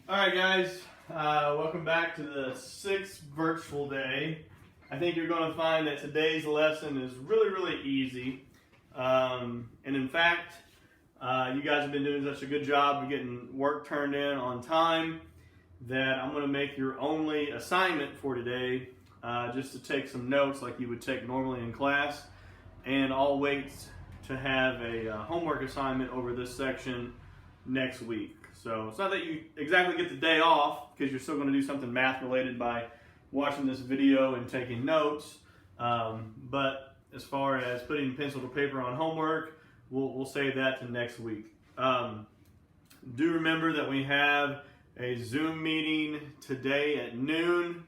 All right, guys, welcome back to the 6th virtual day. I think you're going to find that today's lesson is really easy. And in fact, you guys have been doing such a good job of getting work turned in on time that I'm going to make your only assignment for today just to take some notes like you would take normally in class. And I'll wait to have a homework assignment over this section next week. So it's not that you exactly get the day off because you're still going to do something math related by watching this video and taking notes. But as far as putting pencil to paper on homework, we'll save that to next week. Do remember that we have a Zoom meeting today at noon.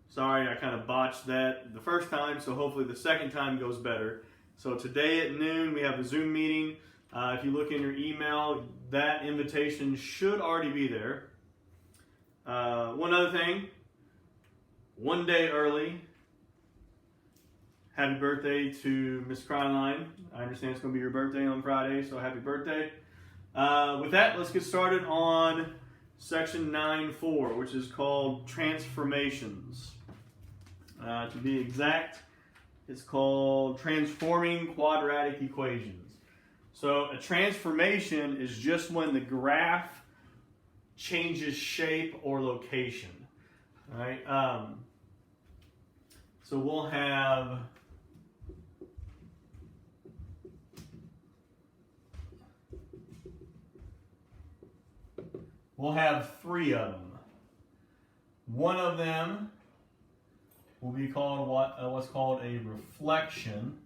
Sorry, I kind of botched that the first time, so hopefully the second time goes better. So today at noon, we have a Zoom meeting. If you look in your email, that invitation should already be there. One other thing, one day early. Happy birthday to Miss Cryline. I understand it's going to be your birthday on Friday, so happy birthday. With that, let's get started on section 9.4, which is called transformations. To be exact, it's called transforming quadratic equations. So a transformation is just when the graph changes shape or location. All right. So we'll have three of them. One of them will be called what's called a reflection.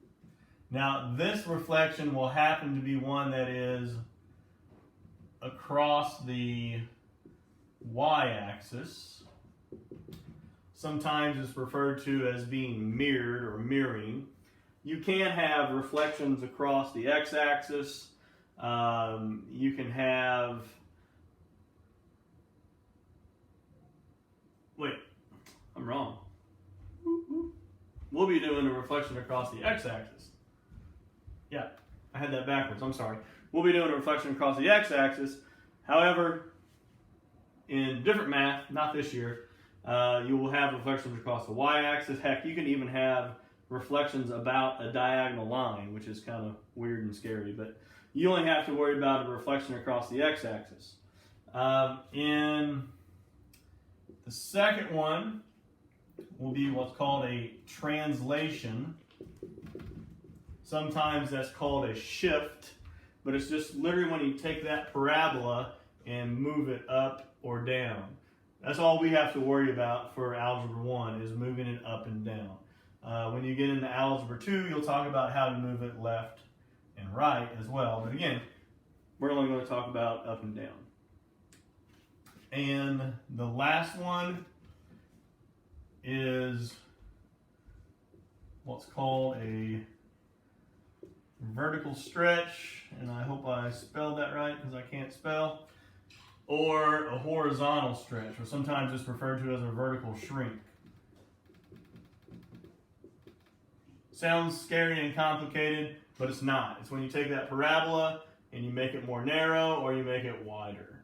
Now, this reflection will happen to be one that is across the y-axis. Sometimes it's referred to as being mirrored or mirroring. You can have reflections across the x-axis. You can have... Wait, I'm wrong. We'll be doing a reflection across the x-axis. Yeah, I had that backwards. I'm sorry. We'll be doing a reflection across the x-axis. However, in different math, not this year, you will have reflections across the y-axis. Heck, you can even have reflections about a diagonal line, which is kind of weird and scary. But you only have to worry about a reflection across the x-axis. In the second one will be what's called a translation. Sometimes that's called a shift, but it's just literally when you take that parabola and move it up or down. That's all we have to worry about for Algebra 1 is moving it up and down. When you get into Algebra 2, you'll talk about how to move it left and right as well. But again, we're only going to talk about up and down. And the last one is what's called a vertical stretch, and I hope I spelled that right because I can't spell, or a horizontal stretch, or sometimes it's referred to as a vertical shrink. Sounds scary and complicated, but it's not. It's when you take that parabola and you make it more narrow or you make it wider.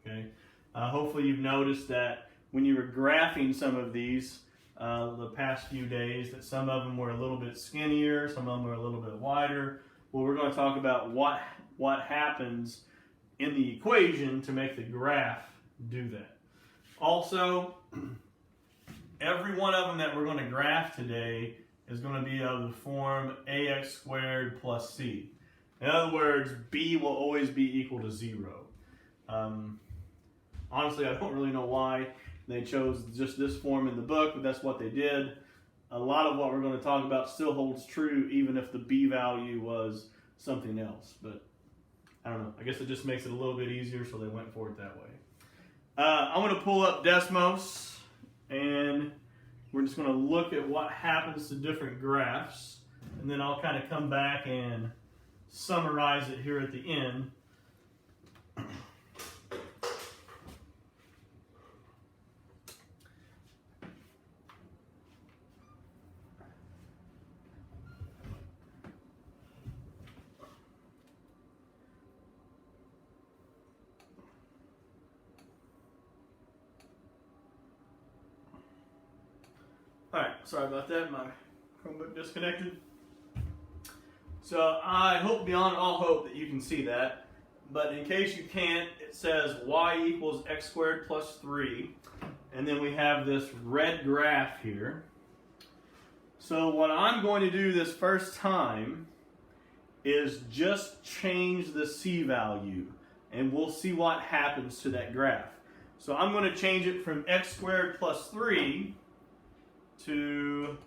Okay. Hopefully you've noticed that when you were graphing some of these the past few days, that some of them were a little bit skinnier, some of them were a little bit wider. Well, we're going to talk about what happens in the equation to make the graph do that. Also, every one of them that we're going to graph today is going to be of the form ax squared plus c. In other words, b will always be equal to 0. Honestly, I don't really know why they chose just this form in the book, but that's what they did. A lot of what we're going to talk about still holds true, even if the b value was something else. But I don't know. I guess it just makes it a little bit easier, so they went for it that way. I'm going to pull up Desmos, and we're just going to look at what happens to different graphs, and then I'll kind of come back and summarize it here at the end. sorry about that, my Chromebook disconnected. So I hope beyond all hope that you can see that, but in case you can't, it says y equals x squared plus 3, and then we have this red graph here. So what I'm going to do this first time is just change the c value, and we'll see what happens to that graph. So I'm going to change it from x squared plus 3 to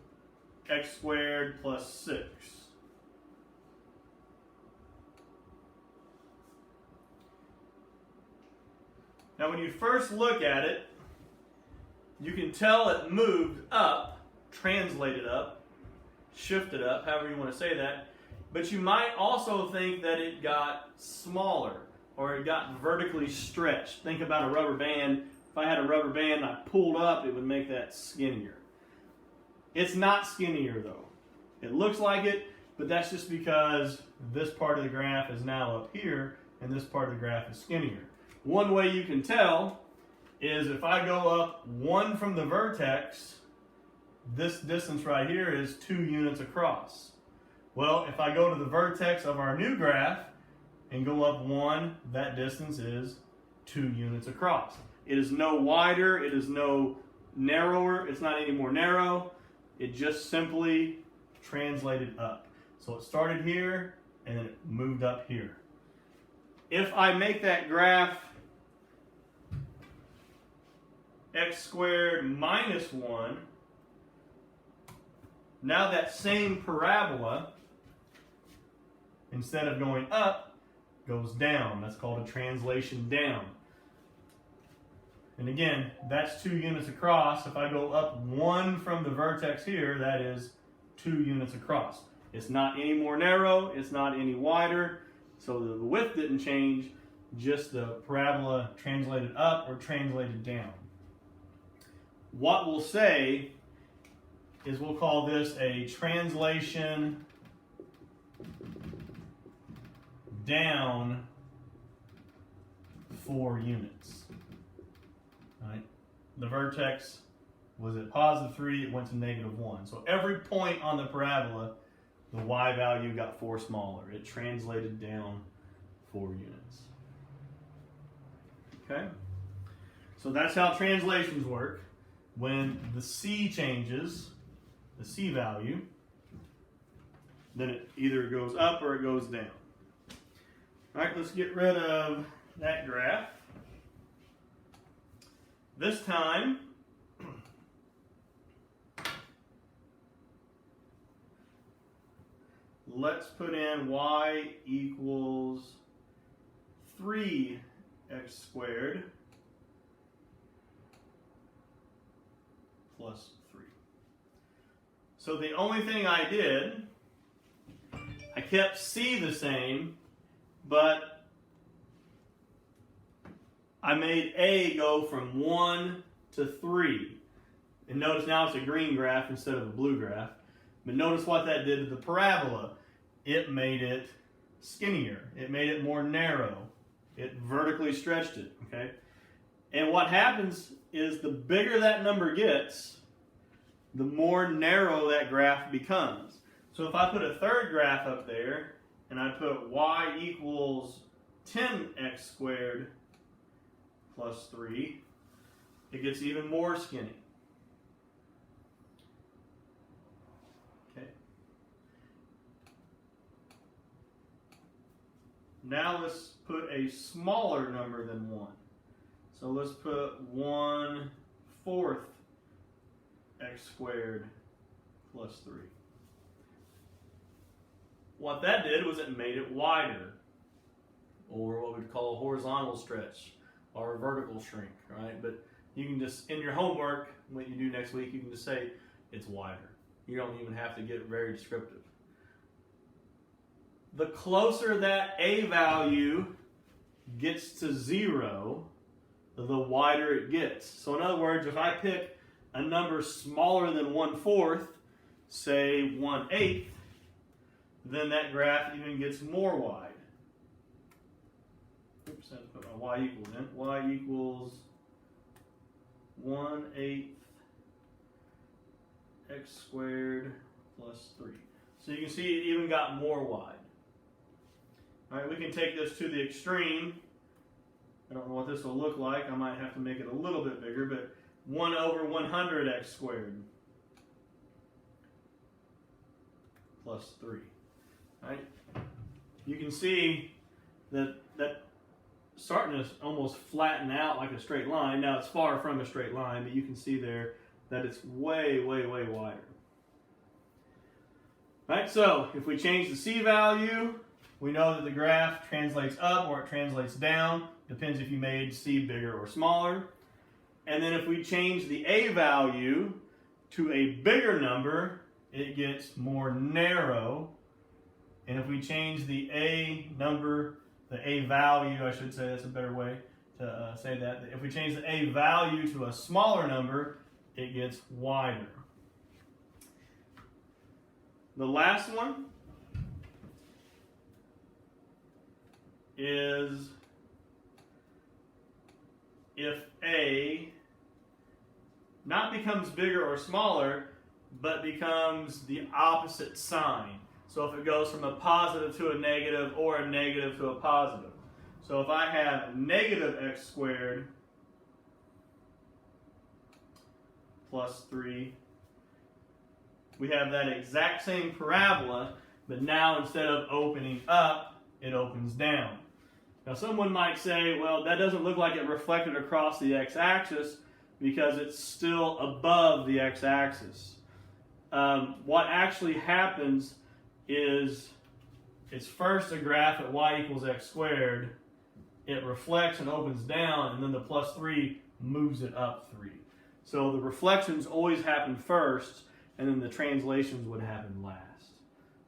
x squared plus 6. Now when you first look at it, you can tell it moved up, translated up, shifted up, however you want to say that, but you might also think that it got smaller or it got vertically stretched. Think about a rubber band. If I had a rubber band and I pulled up, it would make that skinnier. It's not skinnier though. It looks like it, but that's just because this part of the graph is now up here and this part of the graph is skinnier. One way you can tell is if I go up 1 from the vertex, this distance right here is 2 units across. Well, if I go to the vertex of our new graph and go up 1, that distance is 2 units across. It is no wider, it is no narrower, it's not any more narrow. It just simply translated up. So it started here and then it moved up here. If I make that graph x squared minus 1, now that same parabola, instead of going up, goes down. That's called a translation down. And again, that's 2 units across. If I go up 1 from the vertex here, that is 2 units across. It's not any more narrow, it's not any wider, so the width didn't change, just the parabola translated up or translated down. What we'll say is we'll call this a translation down 4 units. Right? The vertex was at positive 3, it went to negative 1. So every point on the parabola, the y value got 4 smaller. It translated down 4 units. Okay? So that's how translations work. When the c changes, the c value, then it either goes up or it goes down. All right, let's get rid of that graph. This time, let's put in y equals 3x squared plus 3. So the only thing I did, I kept c the same, but I made a go from 1 to 3. And notice now it's a green graph instead of a blue graph. But notice what that did to the parabola. It made it skinnier. It made it more narrow. It vertically stretched it. Okay? And what happens is the bigger that number gets, the more narrow that graph becomes. So if I put a third graph up there, and I put y equals 10x squared plus 3, it gets even more skinny. Okay. Now let's put a smaller number than 1. So let's put 1/4 x squared plus 3. What that did was it made it wider, or what we'd call a horizontal stretch, or a vertical shrink, right? But you can just, in your homework, what you do next week, you can just say it's wider. You don't even have to get very descriptive. The closer that a value gets to 0, the wider it gets. So in other words, if I pick a number smaller than 1/4, say 1/8, then that graph even gets more wide. Oops, I have to put my y equals in. Y equals 1/8 x squared plus 3. So you can see it even got more wide. All right, we can take this to the extreme. I don't know what this will look like. I might have to make it a little bit bigger, but 1 over 100x squared plus 3. All right? You can see that starting to almost flatten out like a straight line. Now it's far from a straight line, but you can see there that it's way, way, way wider. All right, so if we change the c value, we know that the graph translates up or it translates down. Depends if you made c bigger or smaller. And then if we change the a value to a bigger number, it gets more narrow. And if we change the a number, the a value, I should say, that's a better way to say that. If we change the a value to a smaller number, it gets wider. The last one is if a not becomes bigger or smaller, but becomes the opposite sign. So if it goes from a positive to a negative or a negative to a positive. So if I have negative x squared plus 3, we have that exact same parabola, but now instead of opening up, it opens down. Now someone might say, well, that doesn't look like it reflected across the x-axis because it's still above the x-axis. What actually happens is it's first a graph at y equals x squared, it reflects and opens down, and then the plus 3 moves it up 3. So the reflections always happen first, and then the translations would happen last.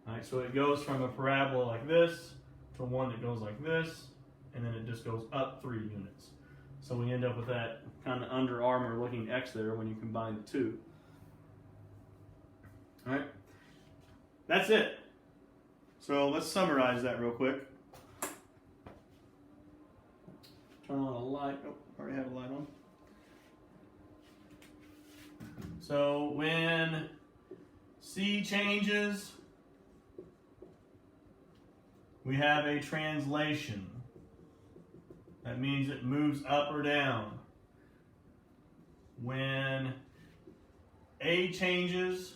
All right, so it goes from a parabola like this to one that goes like this, and then it just goes up 3 units. So we end up with that kind of Under Armour looking X there when you combine the two. All right, that's it. So let's summarize that real quick. Turn on a light. Oh, already have a light on. So when C changes, we have a translation. That means it moves up or down. When A changes,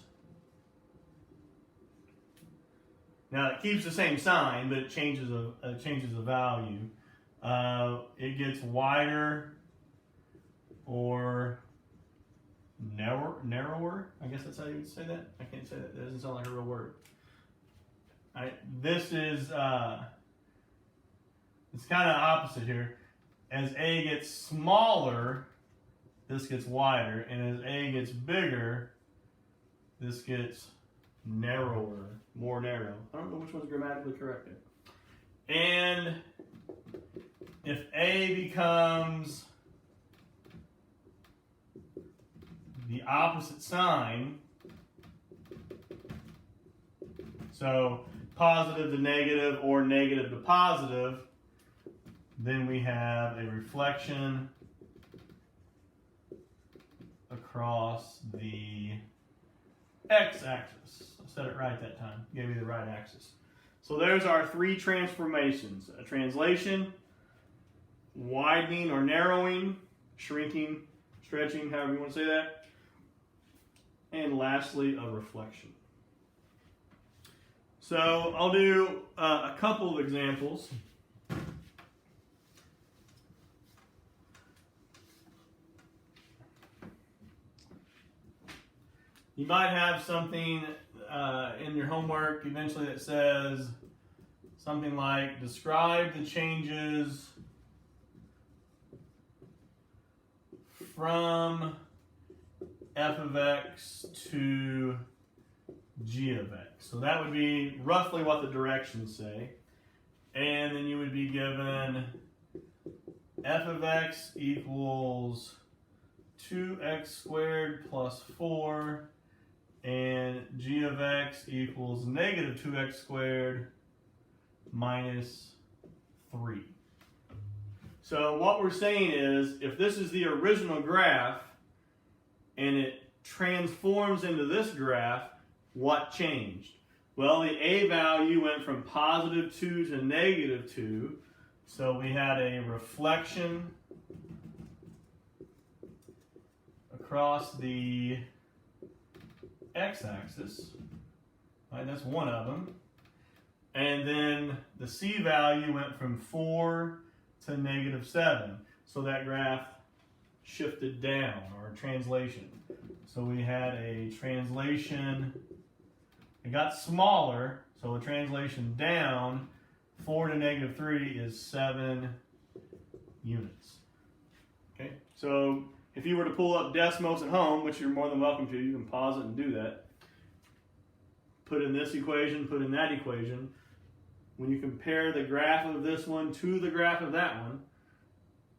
now it keeps the same sign, but it changes the value. It gets wider or narrower. I guess that's how you would say that. I can't say that. That doesn't sound like a real word. All right, this is it's kind of opposite here. As A gets smaller, this gets wider, and as A gets bigger, this gets narrower, more narrow. I don't know which one's grammatically correct there. And if A becomes the opposite sign, so positive to negative or negative to positive, then we have a reflection across the x-axis. I said it right that time. Gave me the right axis. So there's our 3 transformations. A translation, widening or narrowing, shrinking, stretching, however you want to say that. And lastly, a reflection. So I'll do a couple of examples. You might have something in your homework eventually that says something like, describe the changes from f of x to g of x. So that would be roughly what the directions say. And then you would be given f of x equals 2x squared plus 4, and g of x equals negative 2x squared minus 3. So what we're saying is, if this is the original graph and it transforms into this graph, what changed? Well, the A value went from +2 to -2, so we had a reflection across the x-axis, right? That's one of them. And then the C value went from 4 to -7, so that graph shifted down, or translation. So we had a translation, it got smaller, so a translation down, 4 to -3 is 7 units. Okay, so if you were to pull up Desmos at home, which you're more than welcome to, you can pause it and do that. Put in this equation, put in that equation. When you compare the graph of this one to the graph of that one,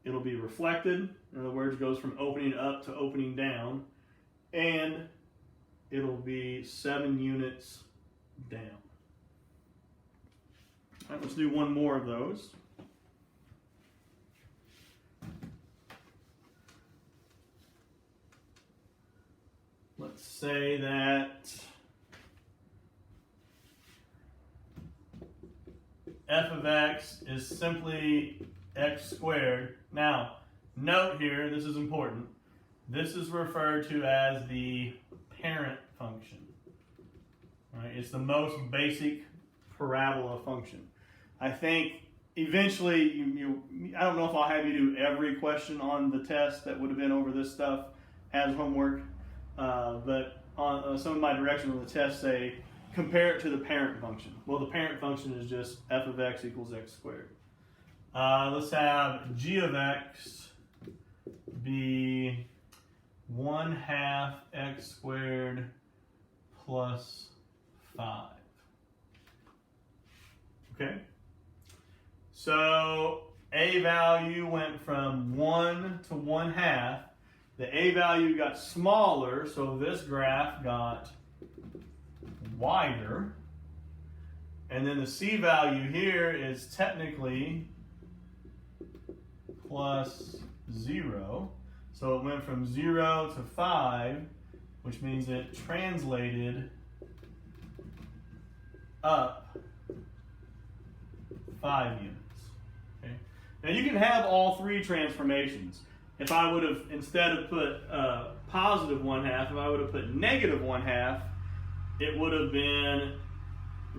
it'll be reflected. In other words, it goes from opening up to opening down. And it'll be 7 units down. All right, let's do one more of those. Let's say that f of x is simply x squared. Now, note here, this is important. This is referred to as the parent function. Right? It's the most basic parabola function. I think eventually, I don't know if I'll have you do every question on the test that would have been over this stuff as homework, but on some of my directions on the test say, compare it to the parent function. Well, the parent function is just f of x equals x squared. Let's have g of x be 1/2 x squared plus 5. Okay? So a value went from 1 to 1/2. The a value got smaller, so this graph got wider. And then the c value here is technically plus 0. So it went from 0 to 5, which means it translated up 5 units. Okay? Now you can have all three transformations. If I would have, instead of put positive 1/2, if I would have put negative 1/2, it would have been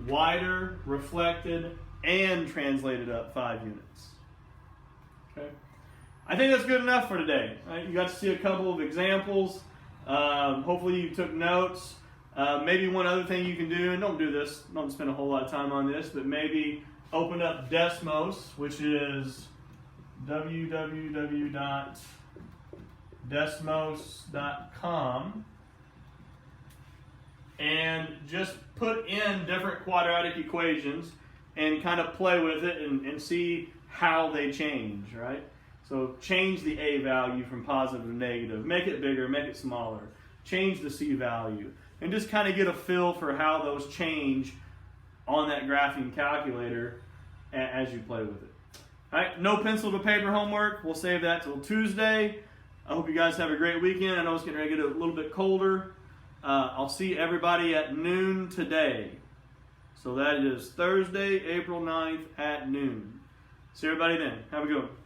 wider, reflected, and translated up 5 units. Okay? I think that's good enough for today. You got to see a couple of examples. Hopefully you took notes. Maybe one other thing you can do, and don't do this, don't spend a whole lot of time on this, but maybe open up Desmos, which is www.desmos.com, and just put in different quadratic equations and kind of play with it and see how they change, right? So change the a value from positive to negative, make it bigger, make it smaller, change the c value, and just kind of get a feel for how those change on that graphing calculator as you play with it. All right, no pencil to paper homework. We'll save that till Tuesday. I hope you guys have a great weekend. I know it's getting ready to get a little bit colder. I'll see everybody at noon today. So that is Thursday, April 9th at noon. See everybody then. Have a good one.